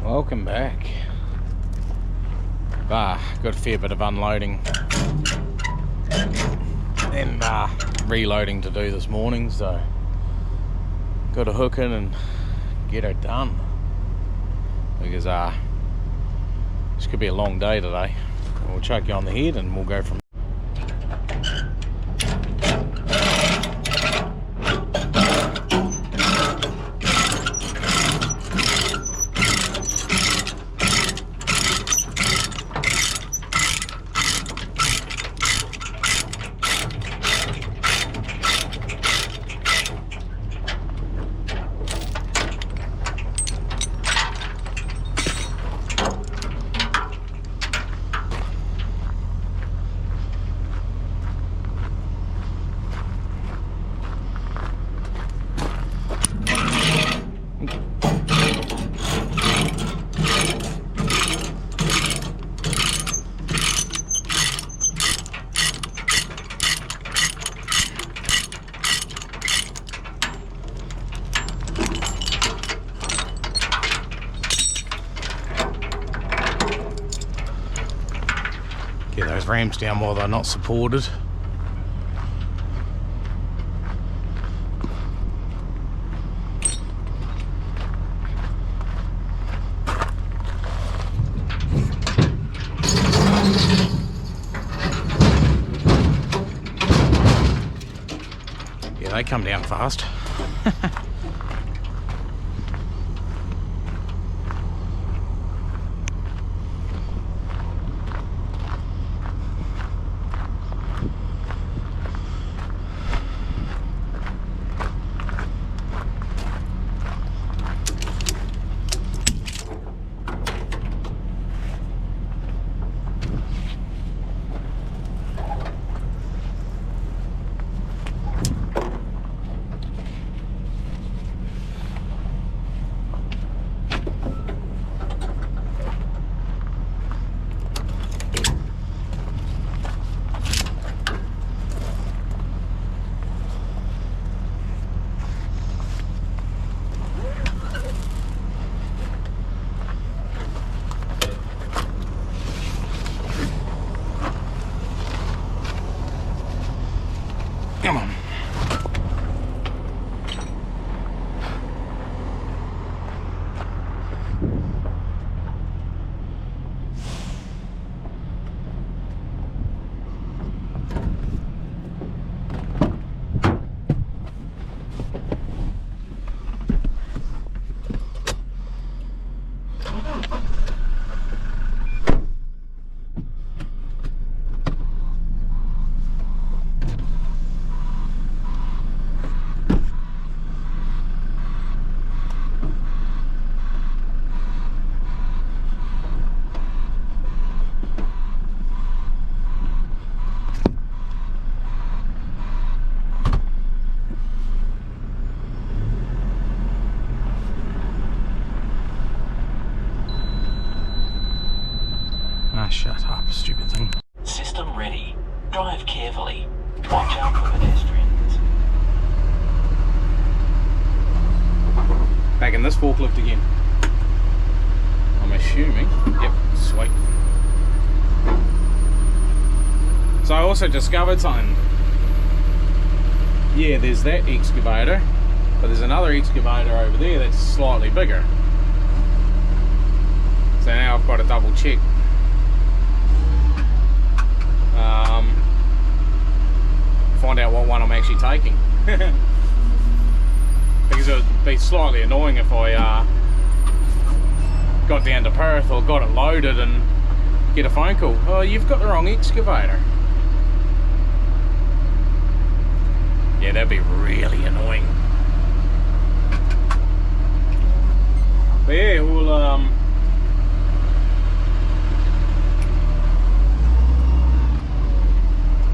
Welcome back. Got a fair bit of unloading and reloading to do this morning, so got to hook in and get it done, because this could be a long day today. We'll chuck you on the head and we'll go from get those ramps down while they're not supported. Yeah, they come down fast. Come on. Shut up, stupid thing. System ready. Drive carefully. Watch out for pedestrians. Back in this forklift again, I'm assuming. Yep, sweet. So I also discovered something. Yeah, there's that excavator, but there's another excavator over there that's slightly bigger. So now I've got to double check. Find out what one I'm actually taking. Because it would be slightly annoying if I got down to Perth or got it loaded and get a phone call. Oh, you've got the wrong excavator. Yeah, that'd be really annoying. But yeah, we'll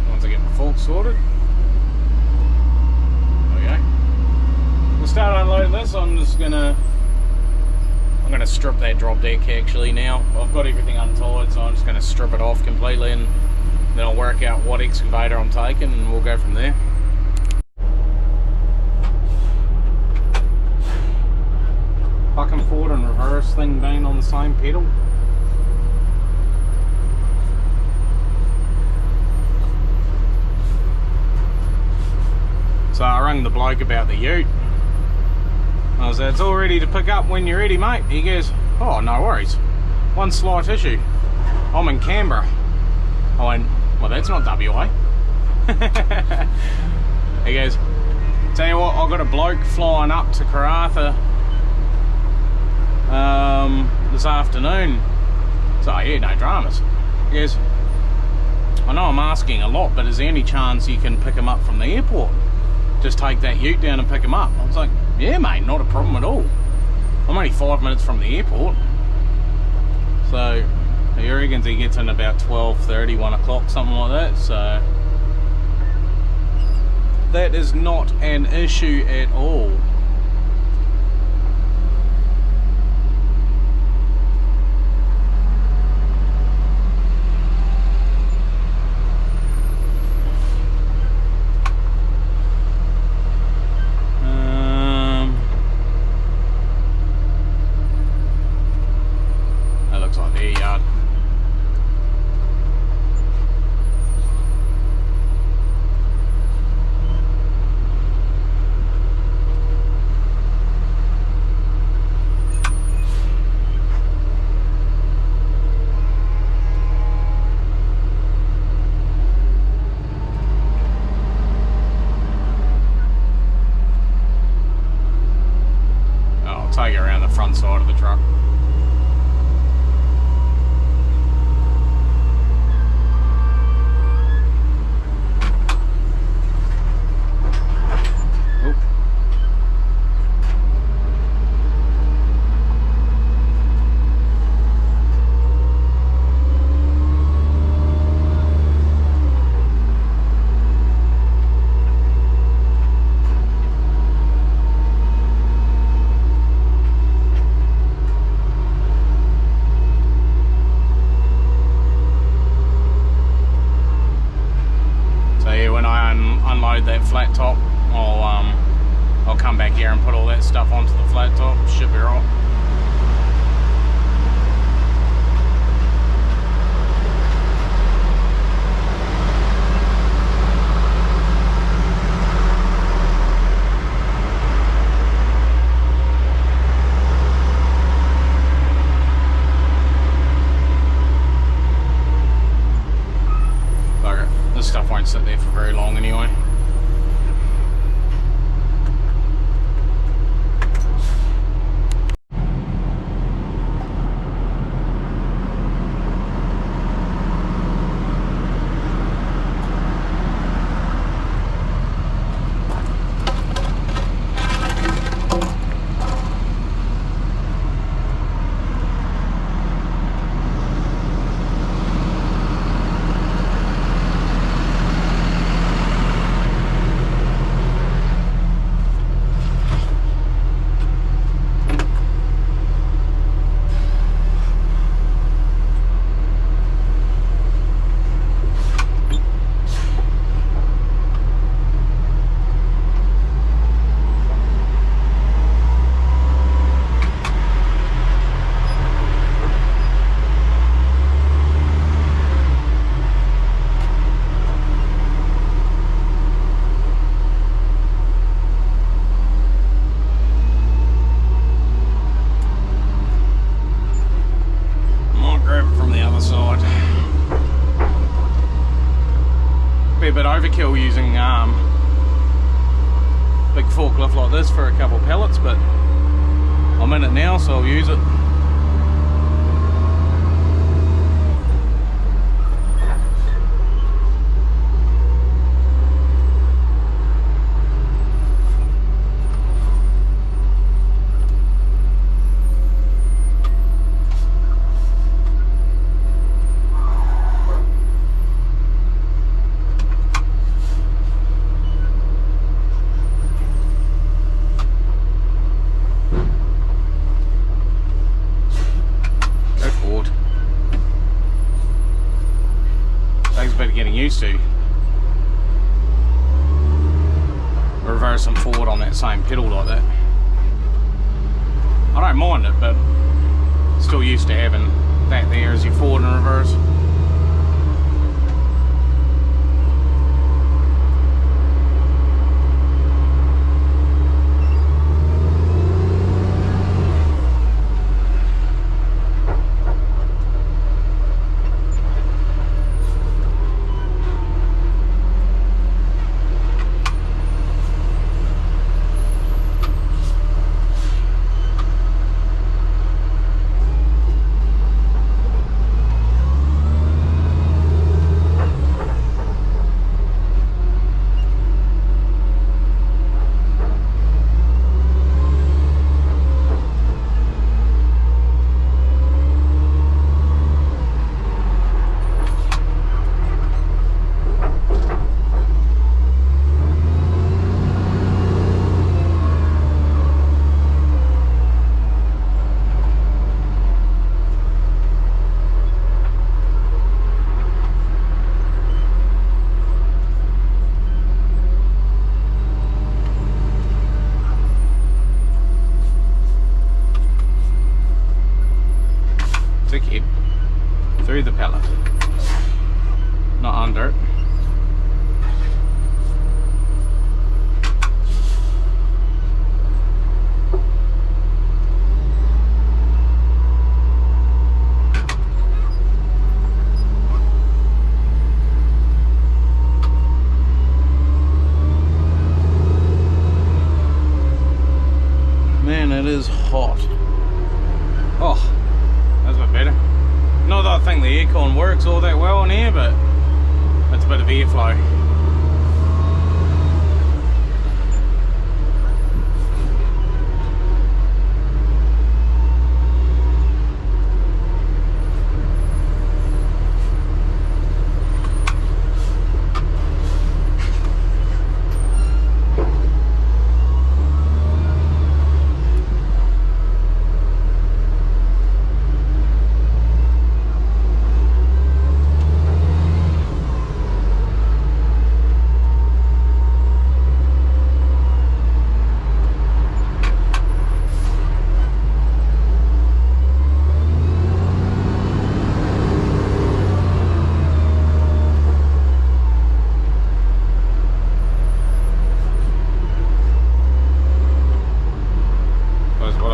once I get my fork sorted. We'll start unloading this. I'm gonna strip that drop deck actually now. I've got everything untied, so I'm just gonna strip it off completely, and then I'll work out what excavator I'm taking and we'll go from there. fucking forward and reverse thing being on the same pedal. So I rang the bloke about the ute. I was like, it's all ready to pick up when you're ready, mate. He goes, oh, no worries. One slight issue. I'm in Canberra. I went, well, that's not WA. He goes, tell you what, I've got a bloke flying up to Karratha this afternoon. So, yeah, no dramas. He goes, I know I'm asking a lot, but is there any chance you can pick him up from the airport? Just take that ute down and pick him up. I was like, yeah, mate, not a problem at all. I'm only 5 minutes from the airport. So, he reckons he gets in about 12:30, 1 o'clock, something like that. So, that is not an issue at all. That looks like their yard. Take it around the front side of the truck. Unload that flat top, I'll come back here and put all that stuff onto the flat top. Should be right. This stuff won't sit there for very long anyway. Be a bit overkill using big forklift like this for a couple pallets, but I'm in it now, so I'll use it. Getting used to reversing forward on that same pedal like that. I don't mind it, but still used to having that there as your forward and reverse. Dickhead through the pallet, not under it. Man, it is hot. Oh. That's a bit better. Not that I think the aircon works all that well in here, but it's a bit of airflow.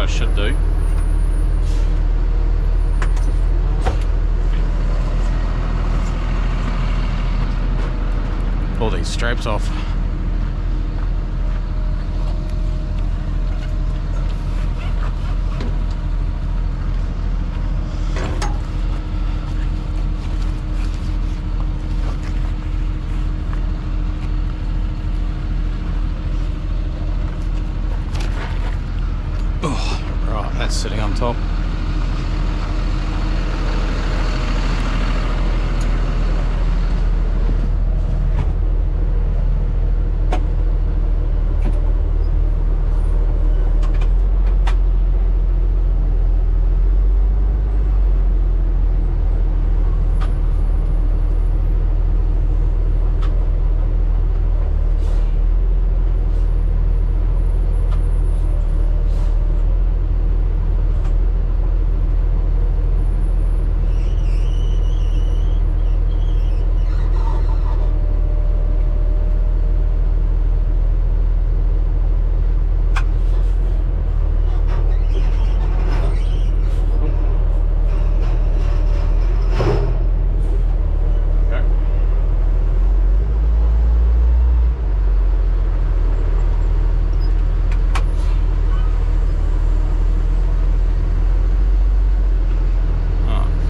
Should do. Pull these straps off. That's sitting on top.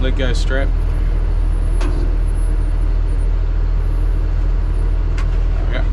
Let go strap. There we go.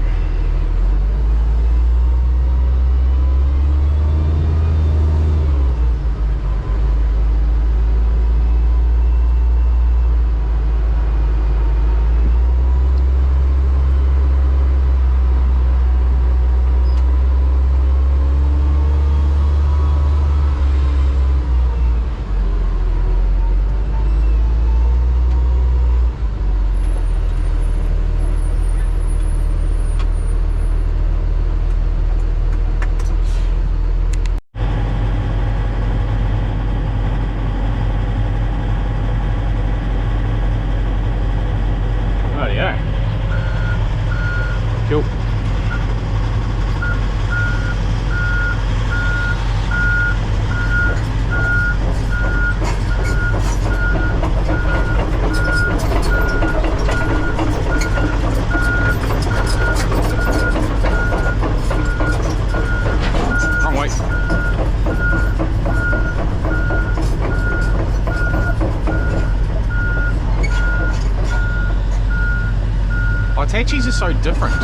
Hitachis are so different.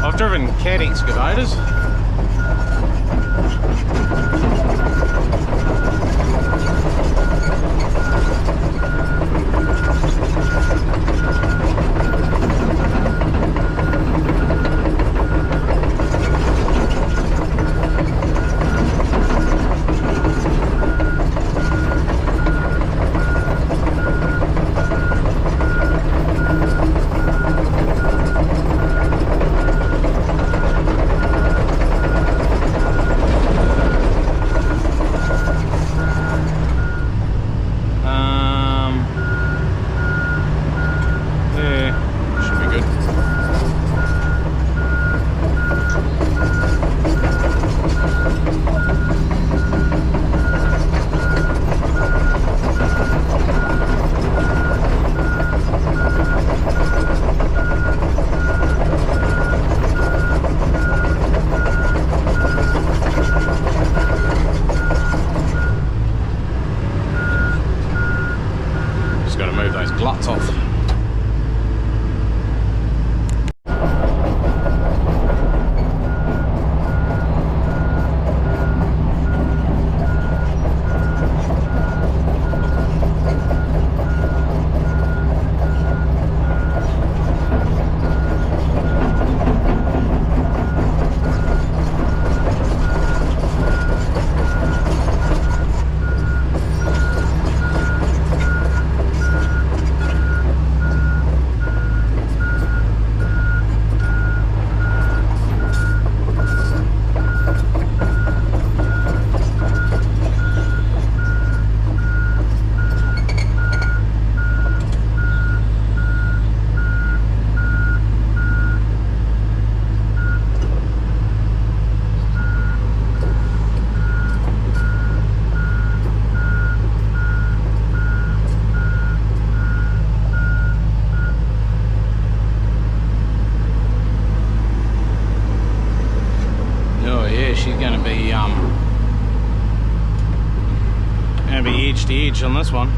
I've driven cat excavators. Gluts off. She's going to be edge to edge on this one.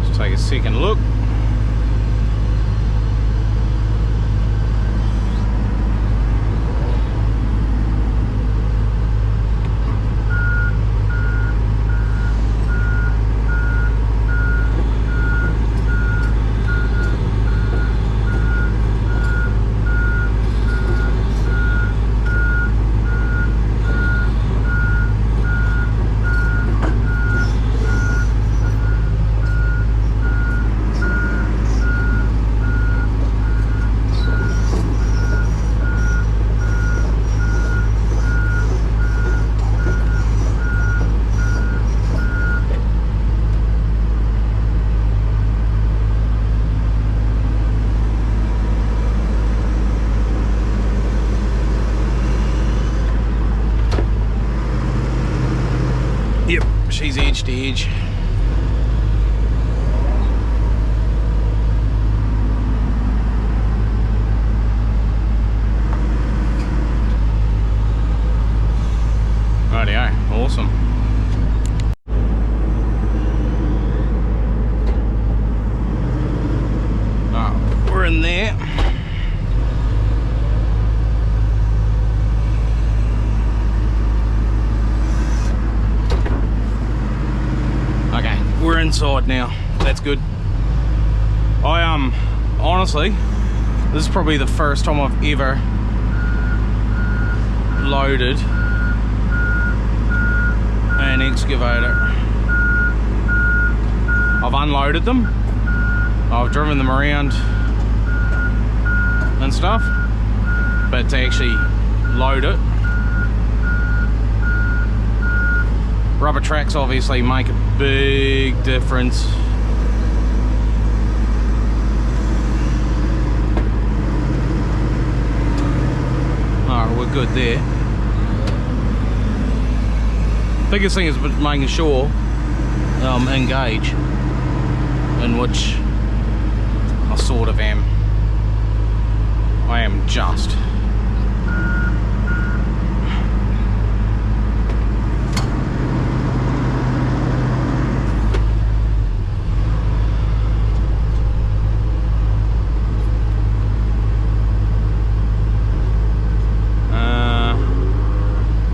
Let's take a second look. Yep, she's edge to edge. Rightio, awesome. Alright, we're in there. We're inside now. That's good. I honestly, this is probably the first time I've ever loaded an excavator. I've unloaded them, I've driven them around and stuff, but to actually load it, rubber tracks obviously make a big difference. Alright, we're good there. Biggest thing is making sure engage, in which I sort of am. I am just.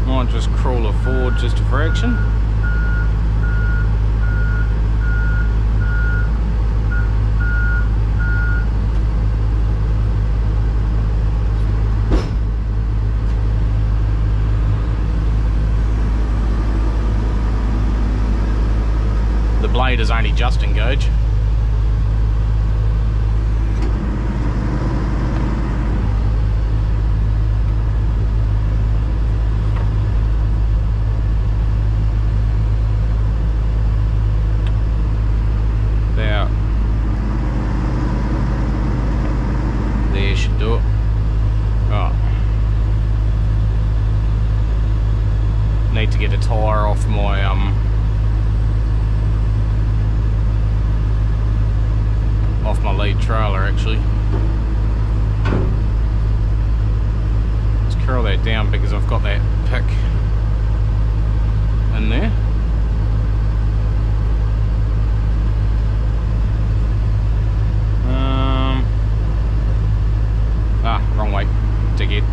Might just crawl it forward just a fraction. The blade is only just engaged. There should do it. Right. Need to get a tyre off my lead trailer actually. Let's curl that down because I've got that pick in there. Wrong way, dickhead.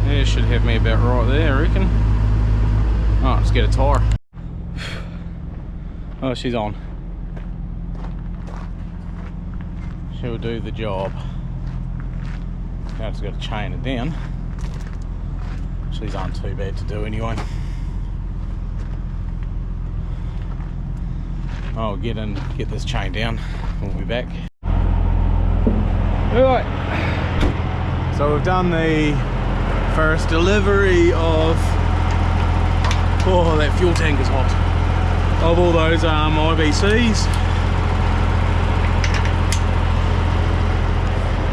Yeah, should have me about right there, I reckon. Oh, let's get a tyre. Oh, she's on. She'll do the job. Now I've just got to chain it down. These aren't too bad to do anyway. I'll get this chain down. We'll be back. Alright, so we've done the first delivery of, oh, that fuel tank is hot, of all those IBCs.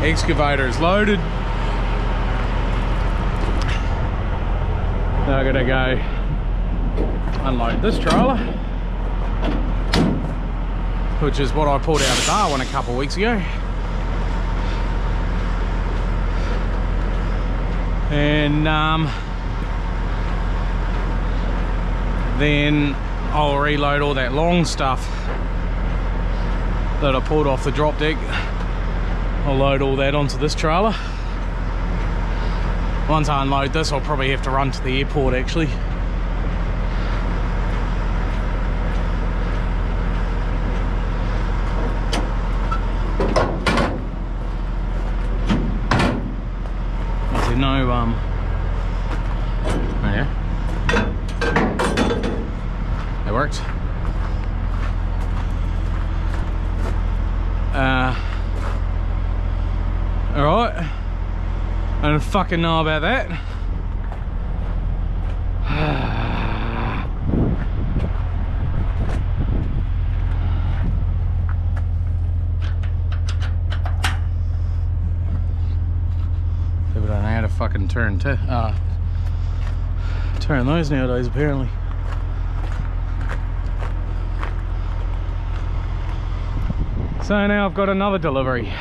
Excavator is loaded. Now I'm gonna go unload this trailer, which is what I pulled out of Darwin a couple of weeks ago. And then I'll reload all that long stuff that I pulled off the drop deck. I'll load all that onto this trailer. Once I unload this, I'll probably have to run to the airport actually. Is there no oh yeah, that worked. All right. I don't fucking know about that. People don't know how to fucking turn those nowadays apparently. So now I've got another delivery.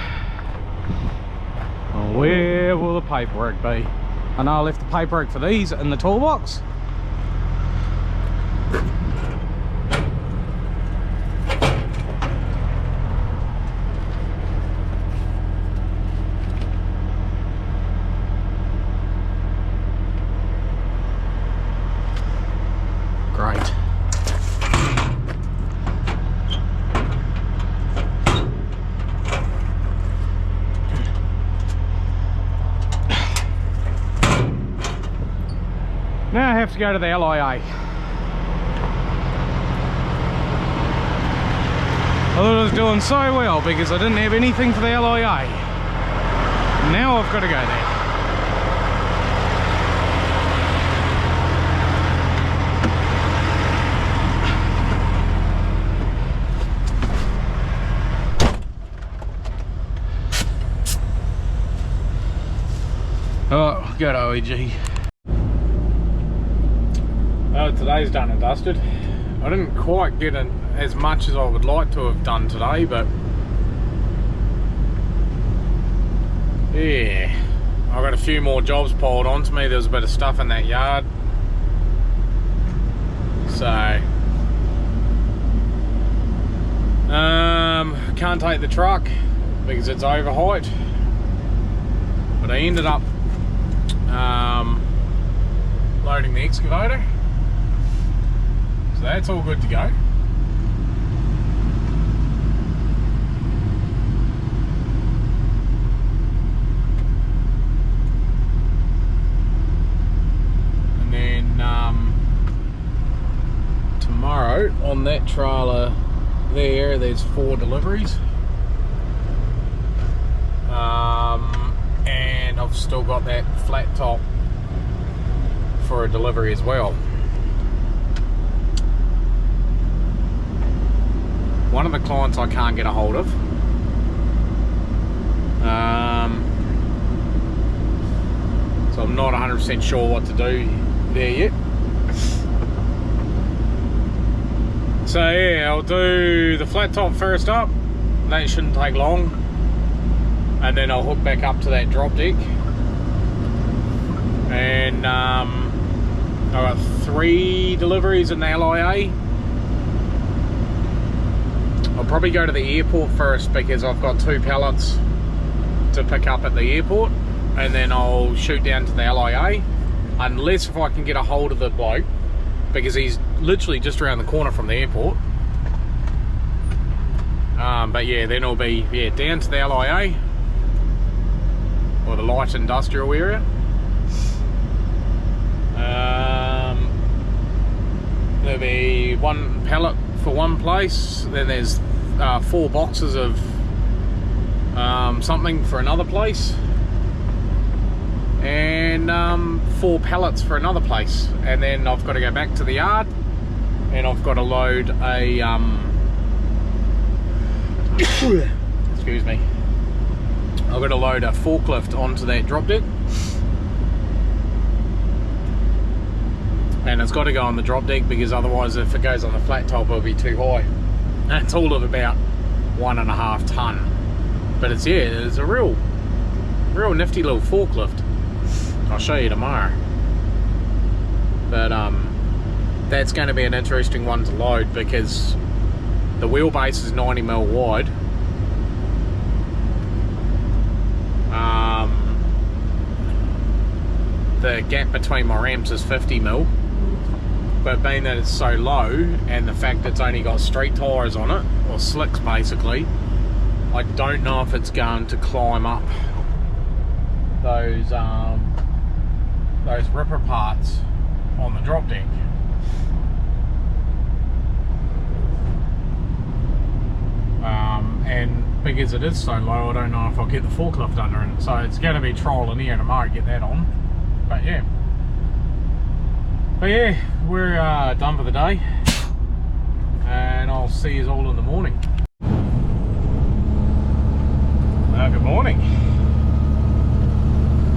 Where will the paperwork be? I know I left the paperwork for these in the toolbox. Great. Now I have to go to the LIA. I thought I was doing so well because I didn't have anything for the LIA. Now I've got to go there. Oh, good OEG. Today's done and dusted. I didn't quite get in as much as I would like to have done today, but yeah, I got a few more jobs piled onto me. There was a bit of stuff in that yard, so can't take the truck because it's over height, but I ended up loading the excavator, so that's all good to go. And then tomorrow on that trailer there's 4 deliveries, and I've still got that flat top for a delivery as well. One of the clients I can't get a hold of, so I'm not 100% sure what to do there yet. So yeah, I'll do the flat top first up. That shouldn't take long, and then I'll hook back up to that drop deck. And I've got 3 deliveries in the LIA. I'll probably go to the airport first because I've got 2 pallets to pick up at the airport, and then I'll shoot down to the LIA, unless if I can get a hold of the bloke, because he's literally just around the corner from the airport. But yeah, then it'll be down to the LIA, or the light industrial area. There'll be 1 pallet for one place, then there's 4 boxes of something for another place, and 4 pallets for another place, and then I've got to go back to the yard, and I've got to load a excuse me, I've got to load a forklift onto that drop deck, and it's got to go on the drop deck because otherwise if it goes on the flat top it'll be too high. And it's all of about 1.5 ton, but it's a real nifty little forklift. I'll show you tomorrow, but that's going to be an interesting one to load because the wheelbase is 90mm wide, the gap between my ramps is 50mm, but being that it's so low and the fact it's only got street tyres on it, or slicks basically, I don't know if it's going to climb up those ripper parts on the drop deck. And because it is so low, I don't know if I'll get the forklift under it, so it's going to be trial and error tomorrow to get that on. But yeah, we're done for the day, and I'll see you all in the morning. Good morning.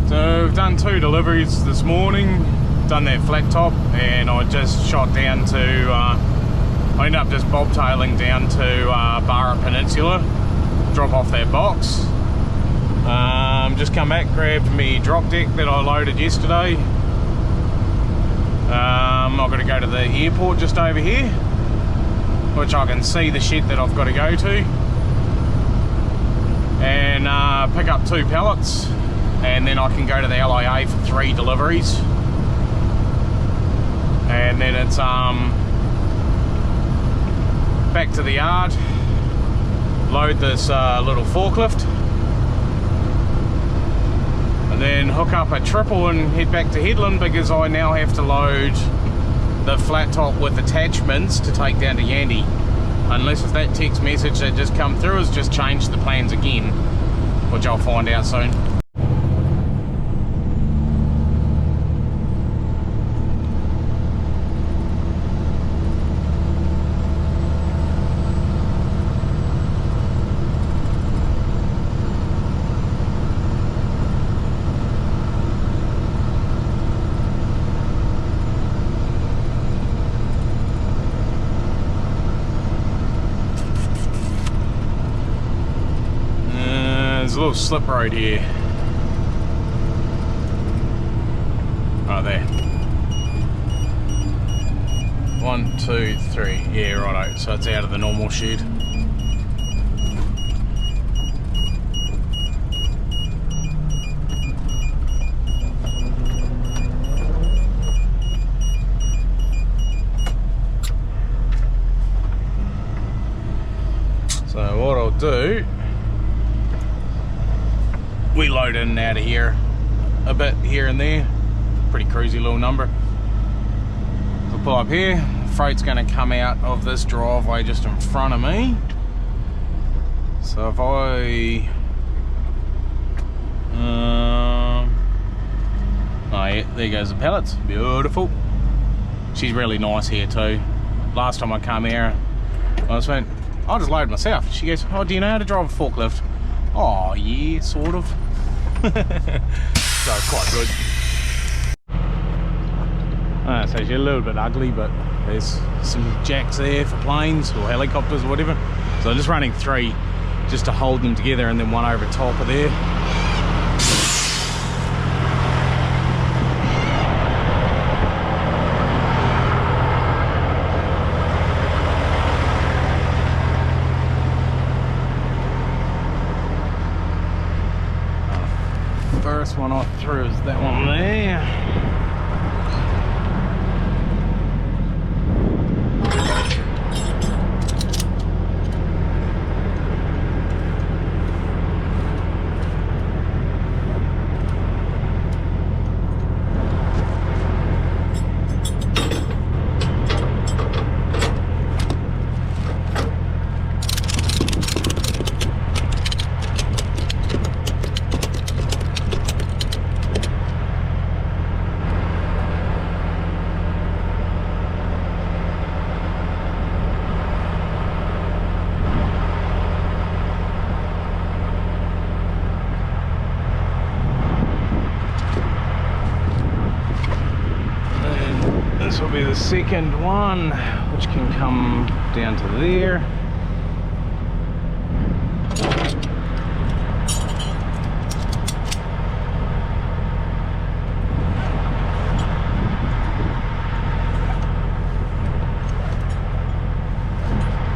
So we've done 2 deliveries this morning, done that flat top, and I just shot down to I ended up just bobtailing down to Barra Peninsula, drop off that box. Just come back, grabbed me drop deck that I loaded yesterday. I've got to go to the airport just over here, which I can see the shed that I've got to go to, and pick up 2 pallets, and then I can go to the LIA for 3 deliveries, and then it's back to the yard, load this little forklift, and then hook up a triple and head back to Hedland, because I now have to load the flat top with attachments to take down to Yandy, unless if that text message that just come through has just changed the plans again, which I'll find out soon. little slip road here. Right there. 1, 2, 3. Yeah, righto. So it's out of the normal shed. So what I'll do, we load in and out of here a bit here and there. Pretty cruisy little number. We'll pull up here. Freight's going to come out of this driveway just in front of me. So if I oh yeah, there goes the pallets. Beautiful. She's really nice here too. Last time I come here, I just went, I'll just load myself. She goes, oh, do you know how to drive a forklift? Oh yeah, sort of. So it's quite good. So she's a little bit ugly, but there's some jacks there for planes or helicopters or whatever. So I'm just running 3 just to hold them together, and then one over top of there. First one I threw is that one there. This will be the second one, which can come down to there.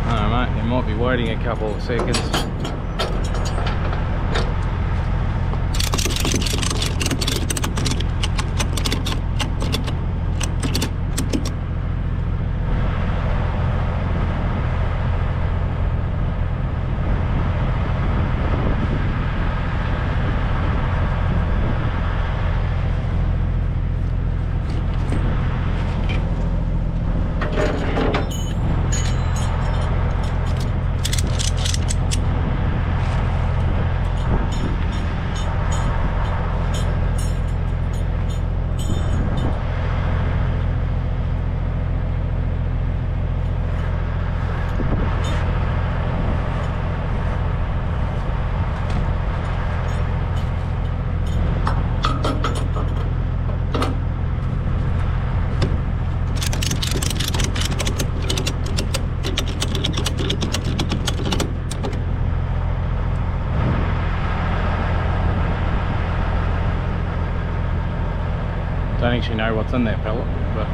Alright mate, you might be waiting a couple of seconds. Don't actually know what's in that pallet, but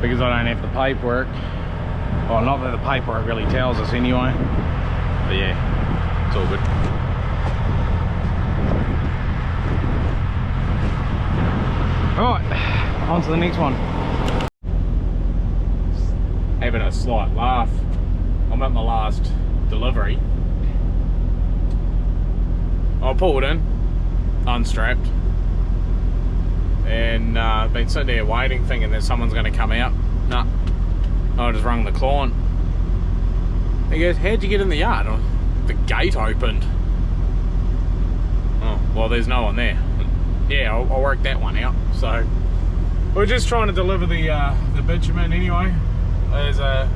because I don't have the paperwork, well, not that the paperwork really tells us anyway, but yeah, it's all good. Alright, on to the next one. Having a slight laugh. I'm at my last delivery. I pulled in, unstrapped, and been sitting there waiting, thinking that someone's going to come out. Nah, I just rung the client. He goes, how'd you get in the yard? The gate opened. Oh, well, there's no one there. Yeah, I'll work that one out. So we're just trying to deliver the bitumen anyway. There's a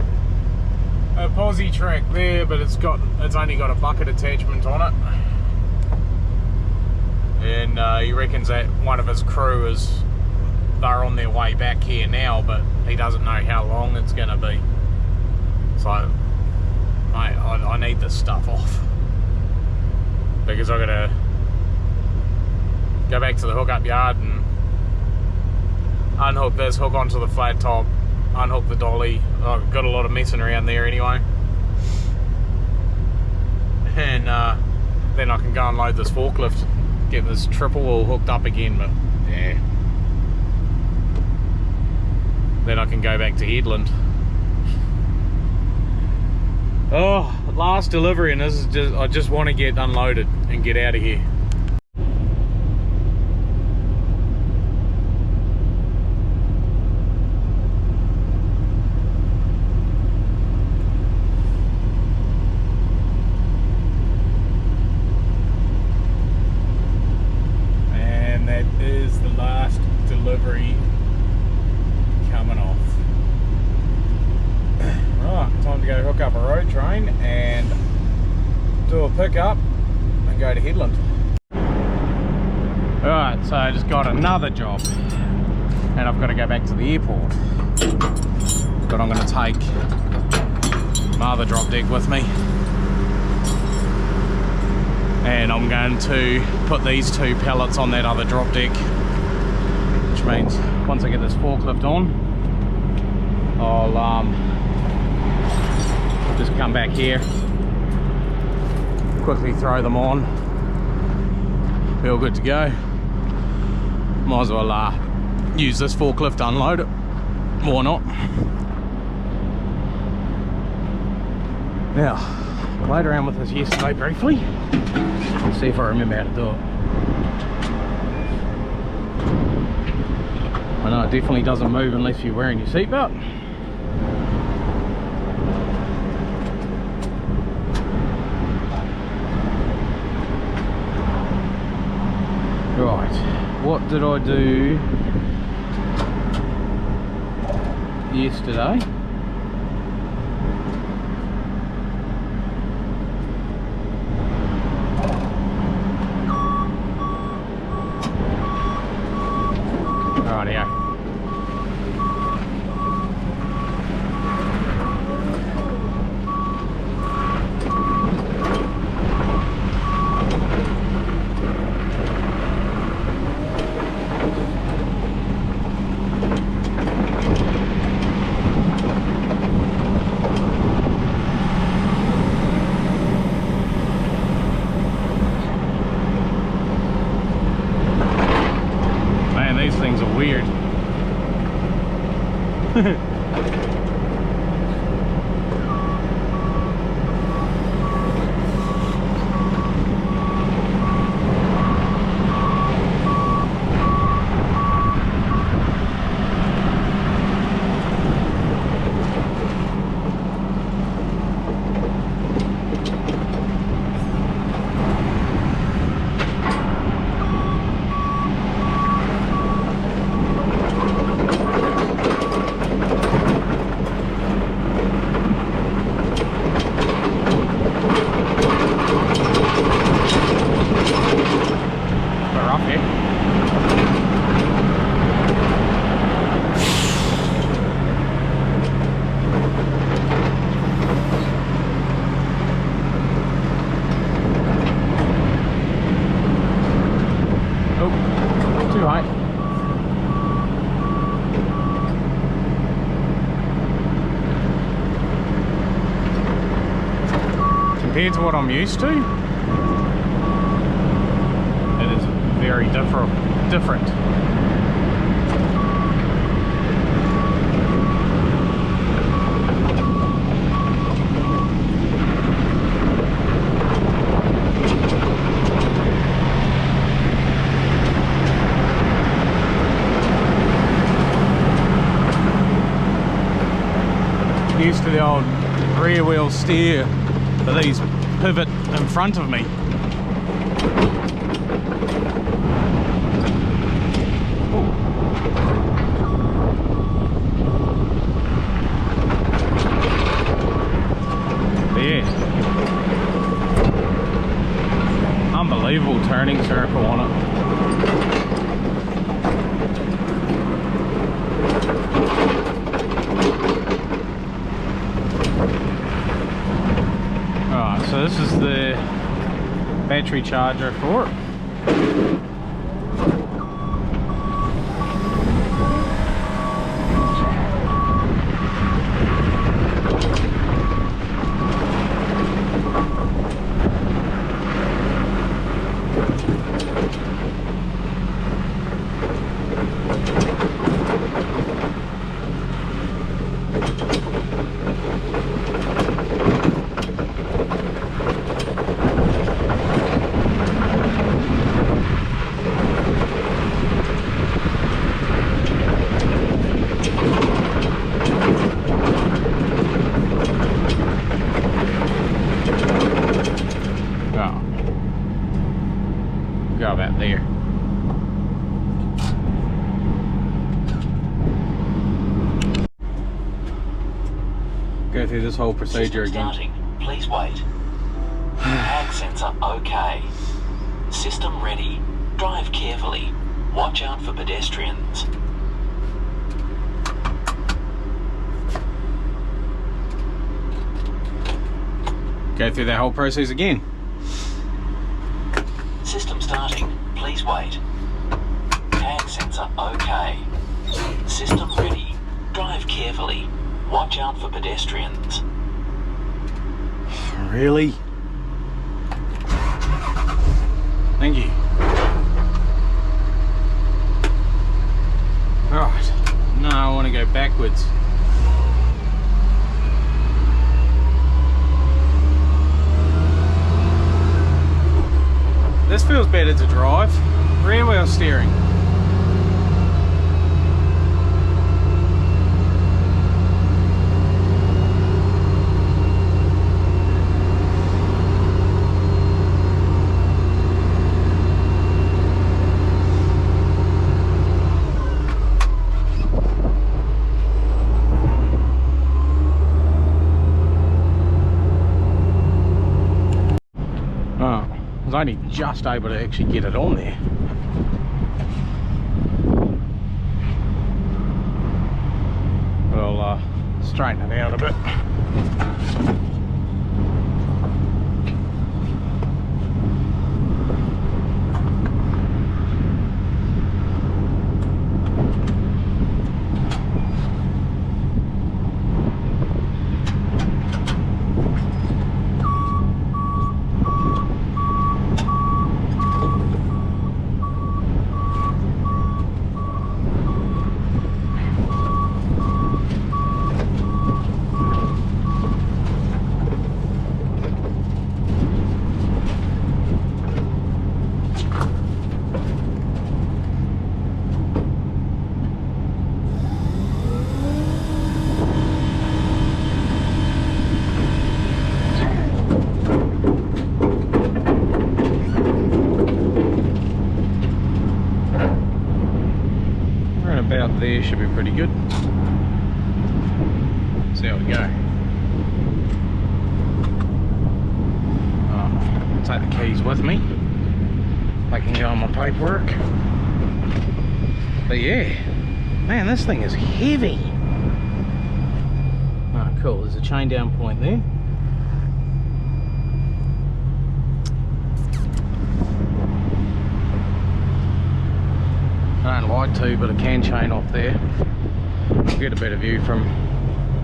posi track there, but it's only got a bucket attachment on it. And he reckons that one of his crew they're on their way back here now, but he doesn't know how long it's going to be. So I need this stuff off. because I've got to go back to the hookup yard and unhook this, hook onto the flat top, unhook the dolly. I've got a lot of messing around there anyway. And then I can go and load this forklift, get this triple wheel hooked up again, but yeah. Then I can go back to Hedland. Oh, last delivery, and this is just, I just want to get unloaded and get out of here. And that is the last delivery coming off. Right, time to go hook up a road train and do a pickup and go to Hedland. Alright, so I just got another job and I've got to go back to the airport. But I'm going to take my other drop deck with me. And I'm going to put these 2 pallets on that other drop deck. Which means once I get this forklift on, I'll just come back here, quickly throw them on, be all good to go. Might as well use this forklift to unload it. Why not? Now, I played around with this yesterday briefly. Let's see if I remember how to do it. I know it definitely doesn't move unless you're wearing your seatbelt. Right, what did I do yesterday? Rightio. These things are weird. Compared to what I'm used to, it is very different. Used to the old rear wheel steer, but these pivot in front of me. Yeah. Unbelievable turning circle on it. So this is the battery charger for it. Go about there. Go through this whole procedure System again. starting. Please wait. Tag sensor okay. System ready. Drive carefully. Watch out for pedestrians. Go through that whole process again. System starting. Please wait. Tag sensor okay. System ready. Drive carefully. Watch out for pedestrians. Really? Thank you. Right. No, I want to go backwards. This feels better to drive. Rear wheel steering. I was only just able to actually get it on there. But I'll straighten it out a bit. About there should be pretty good. See how we go. I'll take the keys with me. I can go on my paperwork. But yeah, man, this thing is heavy. Oh, cool. There's a chain down point there. I don't like to, but I can chain off there. I'll get a better view from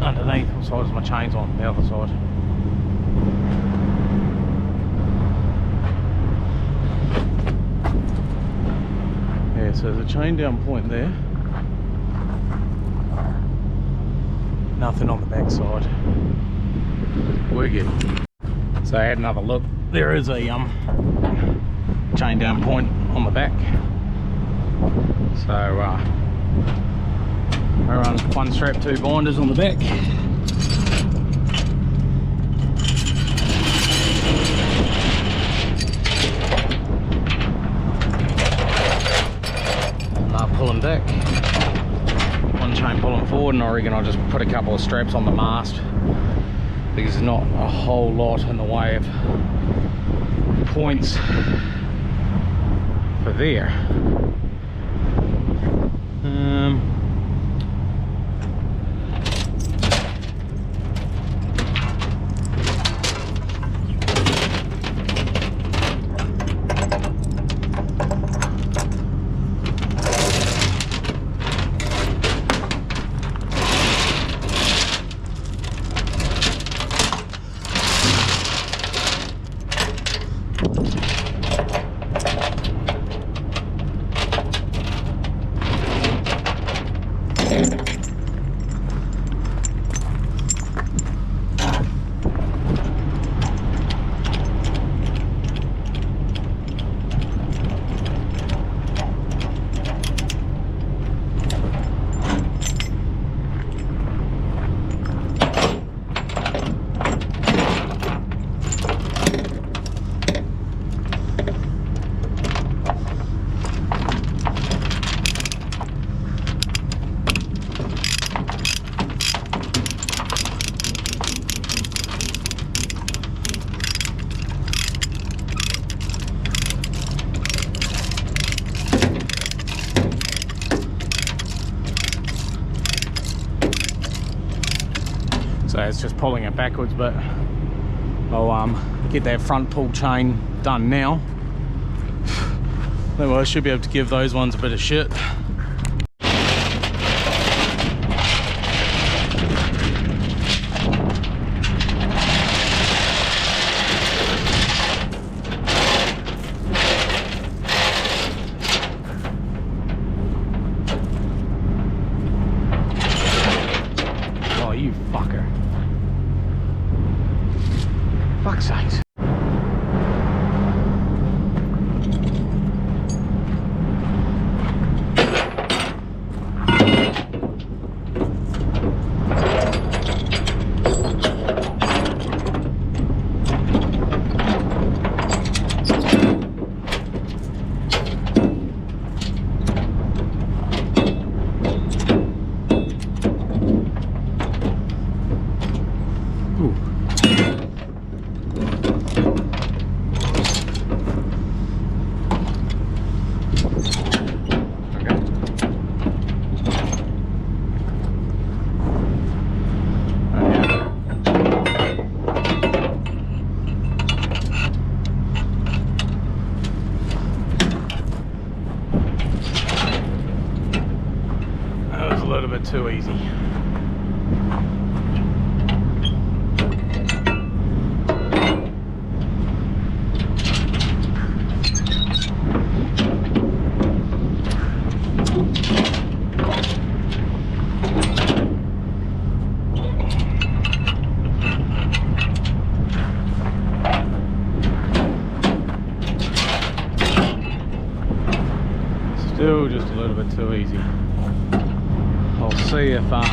underneath. What side is my chains on? The other side. Yeah, so there's a chain down point there. Nothing on the back side. We're good. So I had another look. There is a chain down point on the back. So I run one strap, two binders on the back. And I'll pull them back. One chain pulling forward, and I reckon I'll just put a couple of straps on the mast because there's not a whole lot in the way of points for there. so it's just pulling it backwards, but I'll get that front pull chain done now. Then I should be able to give those ones a bit of shit. Oh, you fucker. Fuck's sakes. Too easy. Still just a little bit too easy. I'll see if that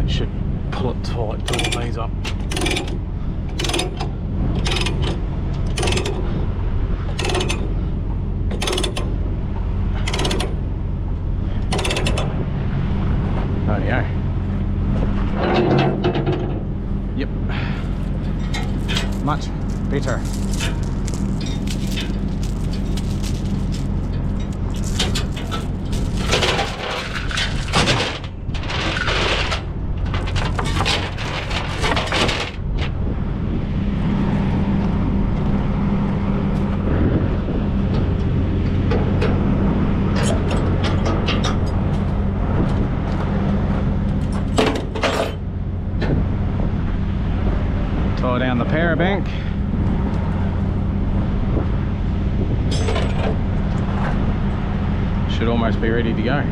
should pull it tight, pull these up. There you go. Yep. Much better. Tie down the power bank. Should almost be ready to go.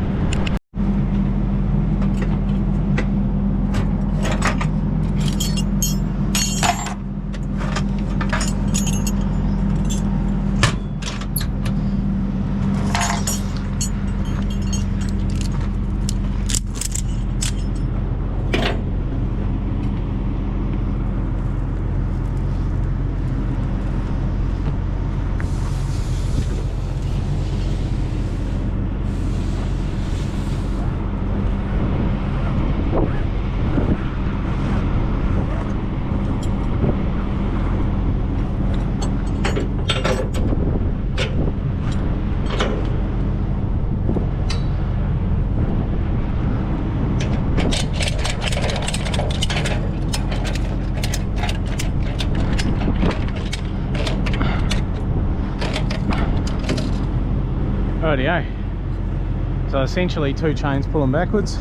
Rightio. So essentially two chains pulling backwards,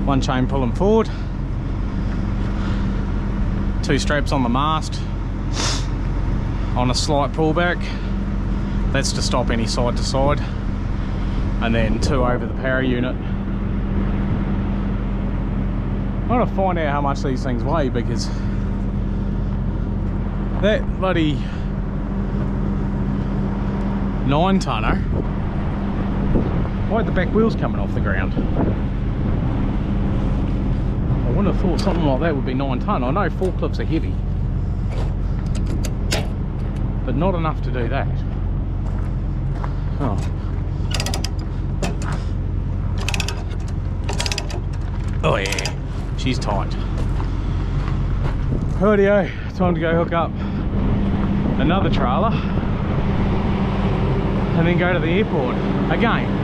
one chain pulling forward, two straps on the mast on a slight pullback, that's to stop any side to side, and then two over the power unit. I want to find out how much these things weigh, because that bloody 9-tonner, why are the back wheels coming off the ground? I wouldn't have thought something like that would be 9 tonne. I know forklifts are heavy, but not enough to do that. Oh. Oh yeah, she's tight. Rightio, time to go hook up another trailer and then go to the airport again.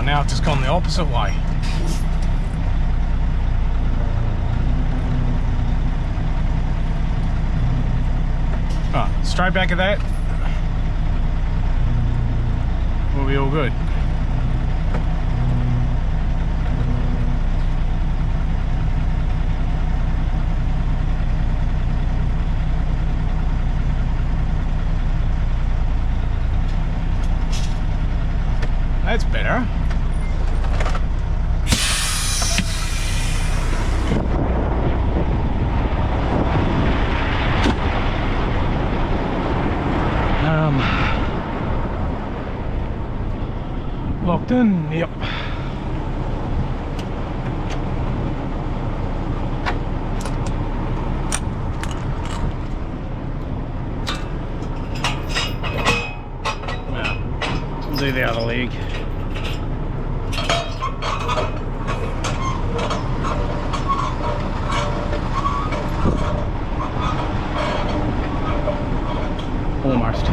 now it's just gone the opposite way. Oh, straight back at that. We'll be all good. That's better. Locked in, yep. Now, we'll do the other leg. Almost.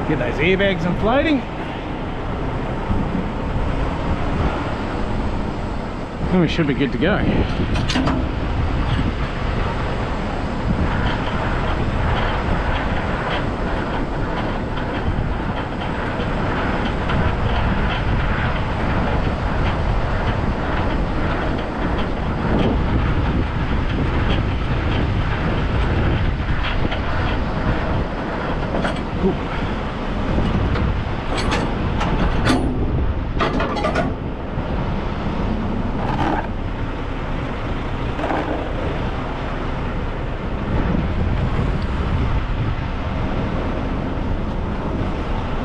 Get those airbags inflating. And we should be good to go.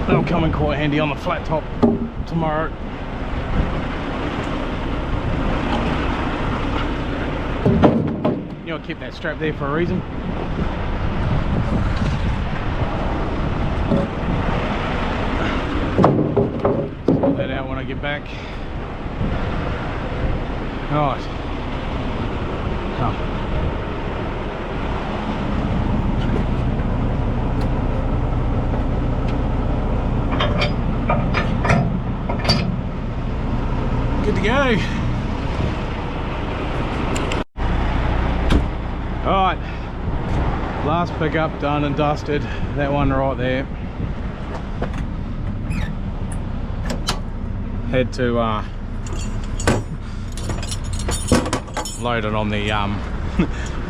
That'll come in quite handy on the flat top tomorrow. You know, I kept that strap there for a reason. Sort that out when I get back. Right. Oh. Good to go. Alright, last pickup done and dusted. That one right there. Had to load it on the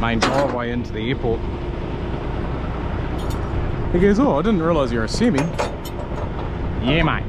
main driveway into the airport. He goes, oh, I didn't realise you're a semi. Yeah, mate.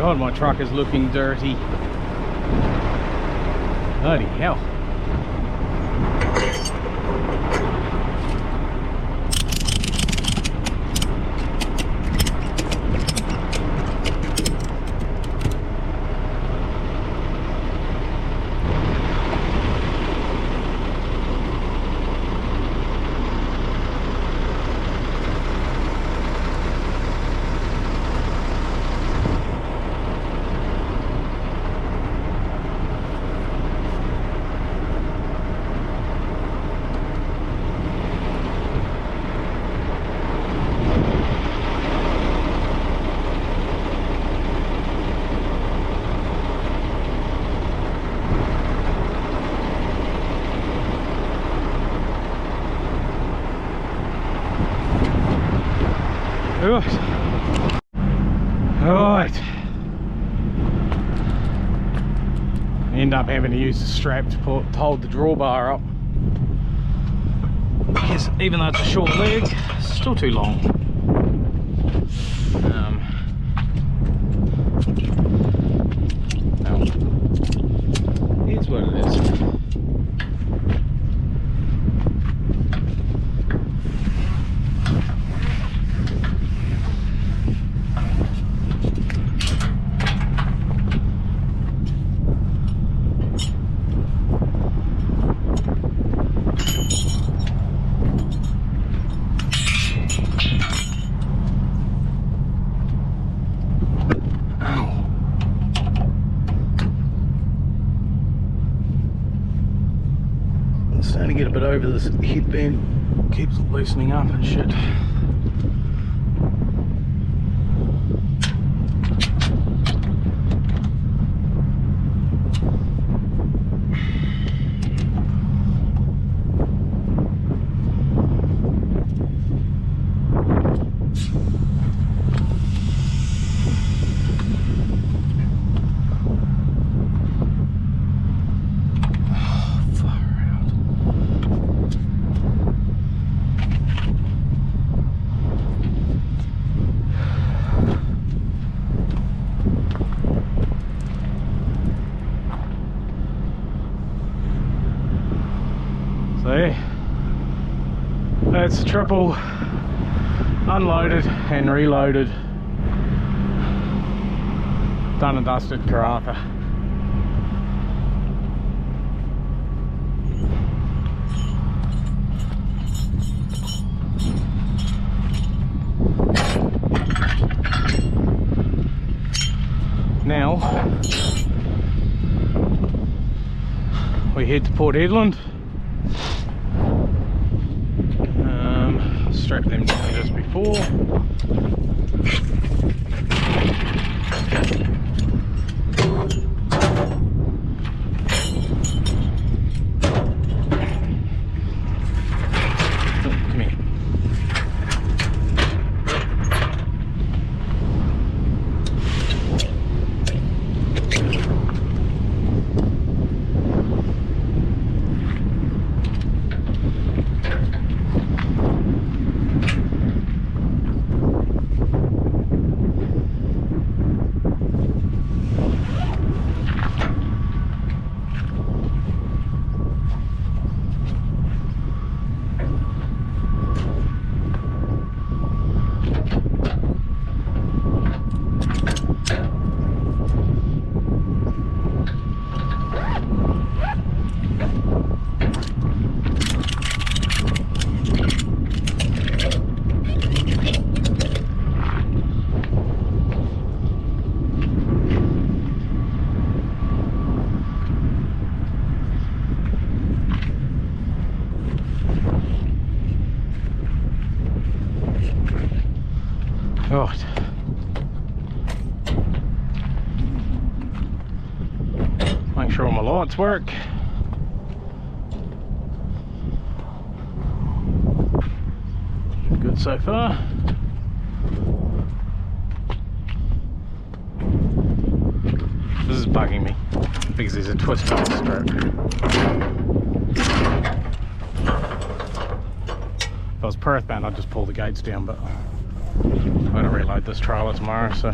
God, my truck is looking dirty. Bloody hell. Alright. End up having to use the strap to hold the drawbar up. Because even though it's a short leg, it's still too long. Well, here's what it is. Starting to get a bit over this headband, keeps loosening up and shit. That's triple unloaded and reloaded, done and dusted Karratha. Now we head to Port Hedland. Strap them down just before. Come here. Right. Make sure all my lights work. Good so far. This is bugging me because there's a twist on the strap. If I was Perth bound, I'd just pull the gates down, but I'm going to reload this trailer tomorrow, so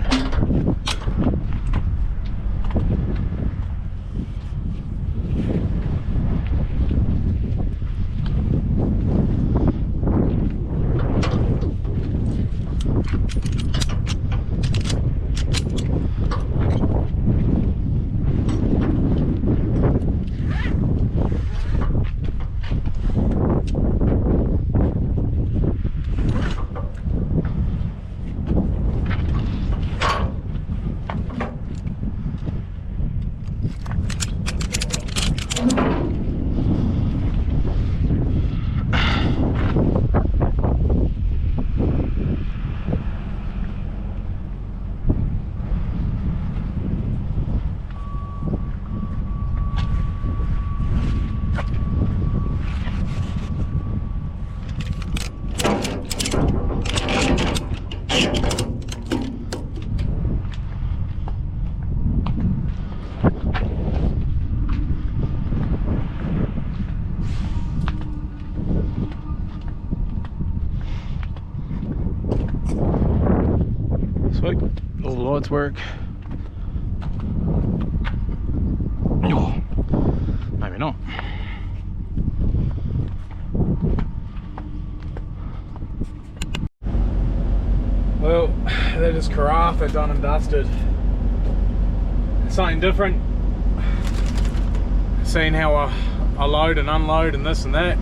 Sweet, all the lights work. Oh, maybe not. Well, that is Karratha done and dusted. Something different. Seeing how I load and unload and this and that.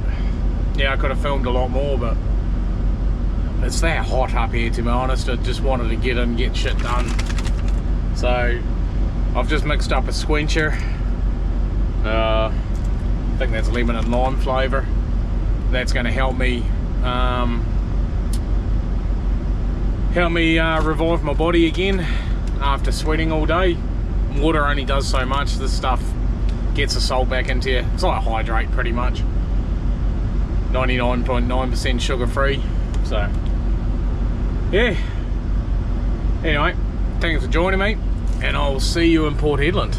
Yeah, I could have filmed a lot more, but it's that hot up here, to be honest. I just wanted to get in, get shit done. So I've just mixed up a squencher. I think that's lemon and lime flavour. That's going to help me revive my body again after sweating all day. Water only does so much. This stuff gets the salt back into you. It's like hydrate pretty much. 99.9% sugar free. So yeah, anyway, thanks for joining me, and I'll see you in Port Hedland.